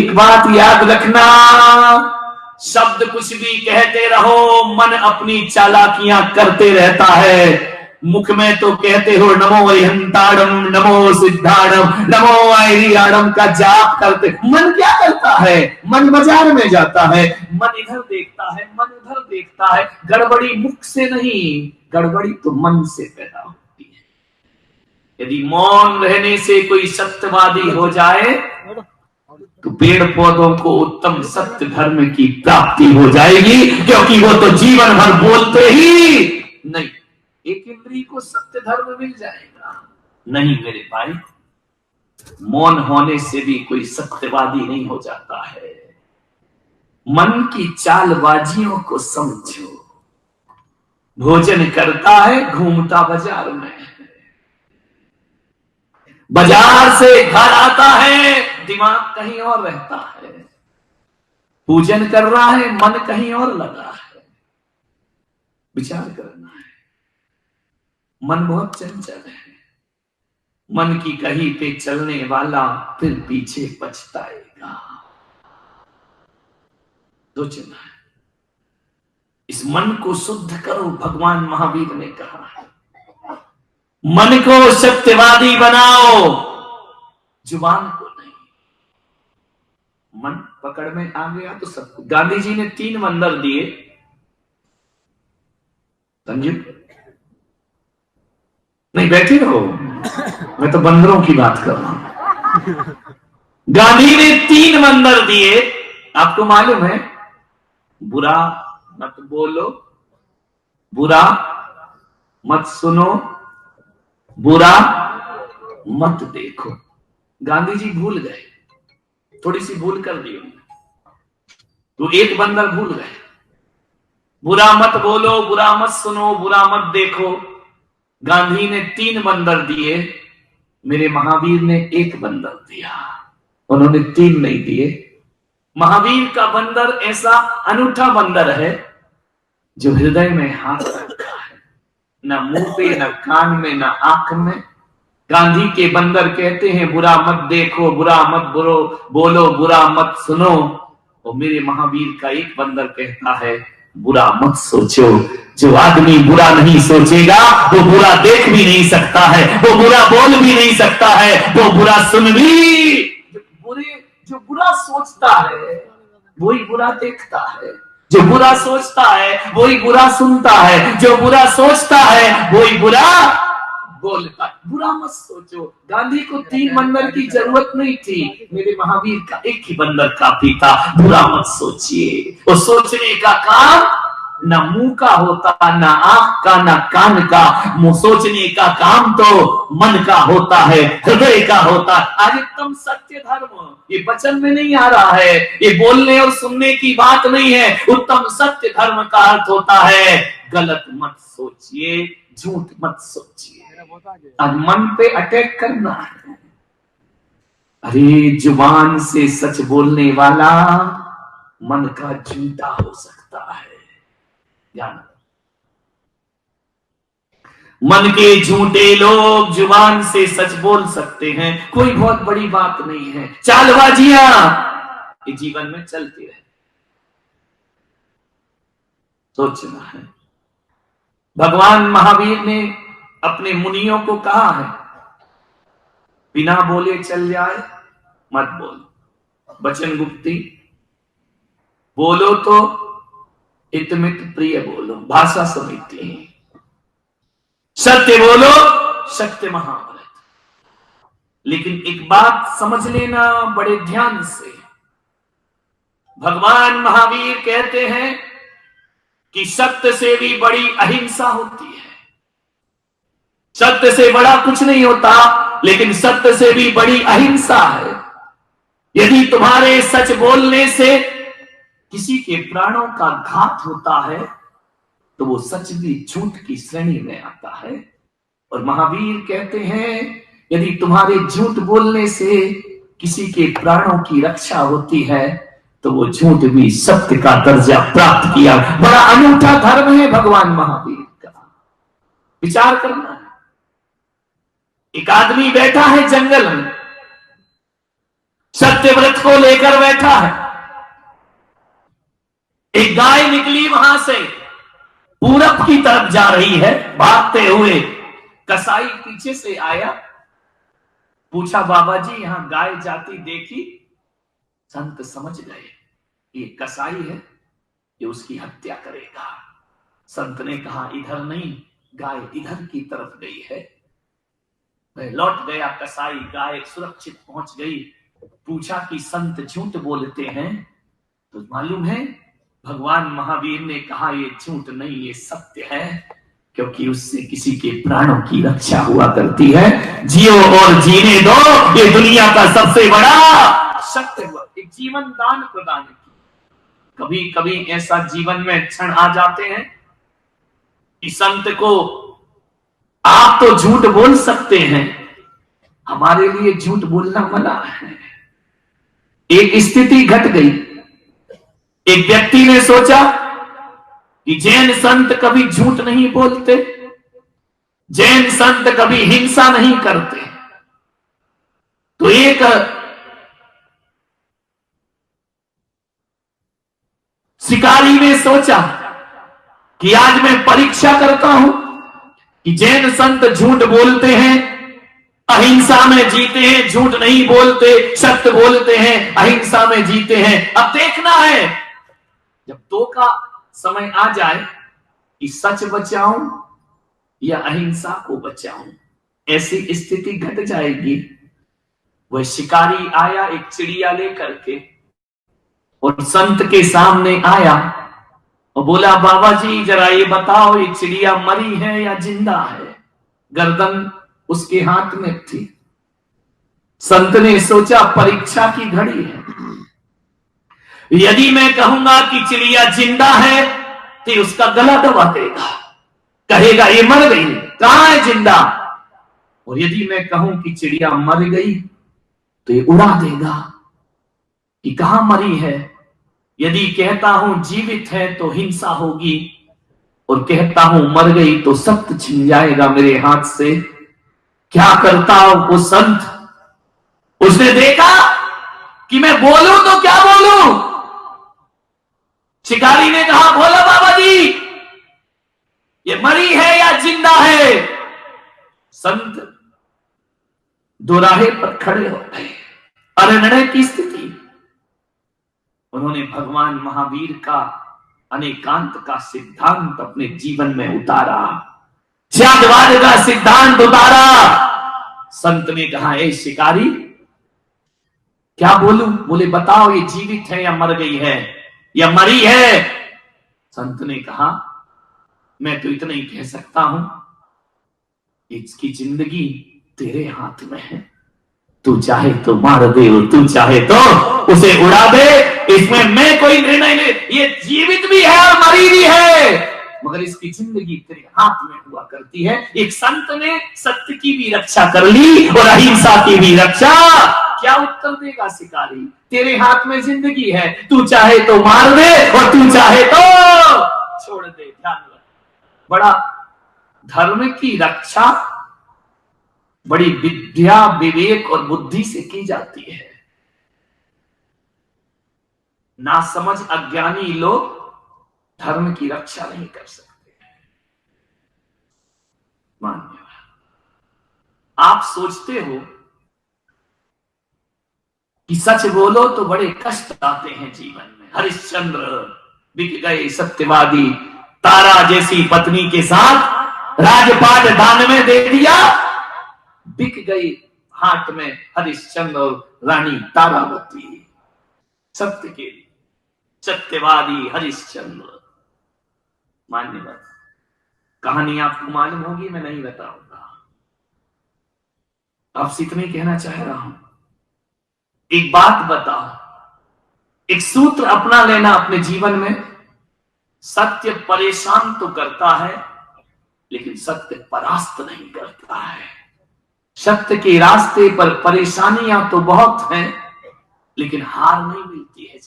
एक बात याद रखना, शब्द कुछ भी कहते रहो, मन अपनी चालाकियां करते रहता है। मुख में तो कहते हो नमो अरिहंताड़म, नमो सिद्धाड़म, नमो ऐरियाड़म का जाप करते, मन क्या करता है? मन बाजार में जाता है, मन इधर देखता है, मन उधर देखता है। गड़बड़ी मुख से नहीं, गड़बड़ी तो मन से पैदा होती है। यदि मौन रहने से कोई सत्यवादी हो जाए तो पेड़ पौधों को उत्तम सत्य धर्म की प्राप्ति हो जाएगी, क्योंकि वो तो जीवन भर बोलते ही नहीं। एक इंद्री को सत्य धर्म मिल जाएगा? नहीं मेरे भाई, मौन होने से भी कोई सत्यवादी नहीं हो जाता है। मन की चालबाजियों को समझो। भोजन करता है, घूमता बाजार में, बाजार से घर आता है, दिमाग कहीं और रहता है। पूजन कर रहा है, मन कहीं और लगा है। विचार करना है, मन बहुत चंचल है। मन की कहीं पे चलने वाला फिर पीछे पछताएगा। सोचना है, इस मन को शुद्ध करो। भगवान महावीर ने कहा है, मन को सत्यवादी बनाओ, जुबान को नहीं। मन पकड़ में आ गया तो सब। गांधी जी ने 3 बंदर दिए। समझे? नहीं, बैठे रहो, मैं तो बंदरों की बात कर रहा हूं। गांधी ने 3 बंदर दिए। आपको मालूम है, बुरा मत बोलो, बुरा मत सुनो, बुरा मत देखो। गांधी जी भूल गए, थोड़ी सी भूल कर दी तो एक बंदर भूल गए। बुरा मत बोलो, बुरा मत सुनो, बुरा मत देखो। गांधी ने 3 बंदर दिए, मेरे महावीर ने 1 बंदर दिया। उन्होंने 3 नहीं दिए। महावीर का बंदर ऐसा अनूठा बंदर है जो हृदय में हाथ रखा है, ना मुंह पे, ना कान में, ना आंख में। गांधी के बंदर कहते हैं बुरा मत देखो, बुरा मत बोलो, बुरा मत सुनो। और मेरे महावीर का 1 बंदर कहता है बुरा मत सोचो। जो आदमी बुरा नहीं सोचेगा वो बुरा देख भी नहीं सकता है, वो बुरा बोल भी नहीं सकता है, वो बुरा सुन भी। जो बुरा सोचता है वही बुरा देखता है, जो बुरा सोचता है वही बुरा सुनता है, जो बुरा सोचता है वही बुरा बोलता है। बुरा मत सोचो। गांधी को 3 बंदर की जरूरत नहीं थी, मेरे महावीर का 1 ही बंदर काफी था। बुरा मत सोचिए। वो सोचने का काम ना मुंह का होता, ना आंख का, ना कान का। मुंह सोचने का काम तो मन का होता है, हृदय का होता है। अधिकतम सत्य धर्म ये वचन में नहीं आ रहा है, ये बोलने और सुनने की बात नहीं है। उत्तम सत्य धर्म का अर्थ होता है गलत मत सोचिए, झूठ मत सोचिए। आज मन पे अटैक करना है। अरे जुबान से सच बोलने वाला मन का झूठा हो सकता है। ध्यान, मन के झूठे लोग जुबान से सच बोल सकते हैं, कोई बहुत बड़ी बात नहीं है। चालबाजियां ये जीवन में चलती रहे। सोचना है, भगवान महावीर ने अपने मुनियों को कहा है बिना बोले चल जाए मत बोलो। वचन गुप्ती बोलो तो हितमित प्रिय बोलो, भाषा समिति। सत्य बोलो, सत्य महाव्रत। लेकिन एक बात समझ लेना बड़े ध्यान से, भगवान महावीर कहते हैं कि सत्य से भी बड़ी अहिंसा होती है। सत्य से बड़ा कुछ नहीं होता, लेकिन सत्य से भी बड़ी अहिंसा है। यदि तुम्हारे सच बोलने से किसी के प्राणों का घात होता है तो वो सच भी झूठ की श्रेणी में आता है। और महावीर कहते हैं यदि तुम्हारे झूठ बोलने से किसी के प्राणों की रक्षा होती है तो वो झूठ भी सत्य का दर्जा प्राप्त किया। बड़ा अनूठा धर्म है भगवान महावीर का। विचार करना है, एक आदमी बैठा है जंगल में, सत्यव्रत को लेकर बैठा है। एक गाय निकली वहां से, पूरब की तरफ जा रही है भागते हुए। कसाई पीछे से आया, पूछा बाबा जी यहां गाय जाती देखी? संत समझ गए ये कसाई है, ये उसकी हत्या करेगा। संत ने कहा इधर नहीं, गाय इधर की तरफ गई है। वह लौट गया कसाई, गाय सुरक्षित पहुंच गई। पूछा कि संत झूठ बोलते हैं? तो मालूम है भगवान महावीर ने कहा ये झूठ नहीं, ये सत्य है, क्योंकि उससे किसी के प्राणों की रक्षा हुआ करती है। जियो और जीने दो, ये दुनिया का सबसे बड़ा सत्य हुआ। एक जीवन दान प्रदान की। कभी कभी ऐसा जीवन में क्षण आ जाते हैं कि संत को आप तो झूठ बोल सकते हैं, हमारे लिए झूठ बोलना मना है। एक स्थिति घट गई, एक व्यक्ति ने सोचा कि जैन संत कभी झूठ नहीं बोलते, जैन संत कभी हिंसा नहीं करते। तो एक शिकारी ने सोचा कि आज मैं परीक्षा करता हूं कि जैन संत झूठ बोलते हैं, अहिंसा में जीते हैं, झूठ नहीं बोलते, सत्य बोलते हैं, अहिंसा में जीते हैं। अब देखना है जब दो का समय आ जाए कि सच बचाऊं या अहिंसा को बचाऊं, ऐसी स्थिति घट जाएगी। वह शिकारी आया एक चिड़िया लेकर के और संत के सामने आया और बोला बाबा जी जरा ये बताओ ये चिड़िया मरी है या जिंदा है? गर्दन उसके हाथ में थी। संत ने सोचा परीक्षा की घड़ी है, यदि मैं कहूंगा कि चिड़िया जिंदा है तो उसका गला दबा देगा, कहेगा ये मर गई, कहां है जिंदा? और यदि मैं कहूं कि चिड़िया मर गई तो ये उड़ा देगा कि कहां मरी है। यदि कहता हूं जीवित है तो हिंसा होगी, और कहता हूं मर गई तो सत्य छिन जाएगा मेरे हाथ से। क्या करता वो संत? उसने देखा कि मैं बोलूं तो क्या बोलूं। शिकारी ने कहा बोलो बाबा जी ये मरी है या जिंदा है? संत दोराहे पर खड़े हो गए, अनिर्णय की स्थिति। उन्होंने भगवान महावीर का अनेकांत का सिद्धांत अपने जीवन में उतारा, त्यागवाद का सिद्धांत उतारा। संत ने कहा ए शिकारी क्या बोलूं? बोले बताओ ये जीवित है या मर गई है या मरी है? संत ने कहा मैं तो इतना ही कह सकता हूं इसकी जिंदगी तेरे हाथ में है, तू चाहे तो मार दे और तू चाहे तो उसे उड़ा दे, इसमें मैं कोई निर्णय नहीं। ये जीवित भी है और मरी भी है, मगर इसकी जिंदगी तेरे हाथ में हुआ करती है। एक संत ने सत्य की भी रक्षा कर ली और अहिंसा की भी रक्षा। क्या उत्तर देगा शिकारी? तेरे हाथ में जिंदगी है, तू चाहे तो मार दे और तू चाहे तो छोड़ दे। ध्यान रख, बड़ा धर्म की रक्षा बड़ी विद्या विवेक और बुद्धि से की जाती है। ना समझ अज्ञानी लोग धर्म की रक्षा नहीं कर सकते। मान्यवर, आप सोचते हो कि सच बोलो तो बड़े कष्ट आते हैं जीवन में। हरिश्चंद्र बिक गए सत्यवादी, तारा जैसी पत्नी के साथ राजपाट दान में दे दिया, बिक गई हाट में हरिश्चंद्र और रानी तारावती। सत्य के लिए सत्यवादी हरिश्चंद्र। मान्यवर, कहानी आपको मालूम होगी, मैं नहीं बताऊंगा, आपसे इतना ही कहना चाह रहा हूं। एक बात बताओ, एक सूत्र अपना लेना अपने जीवन में। सत्य परेशान तो करता है लेकिन सत्य परास्त नहीं करता है। सत्य के रास्ते पर परेशानियां तो बहुत हैं लेकिन हार नहीं मिलती है।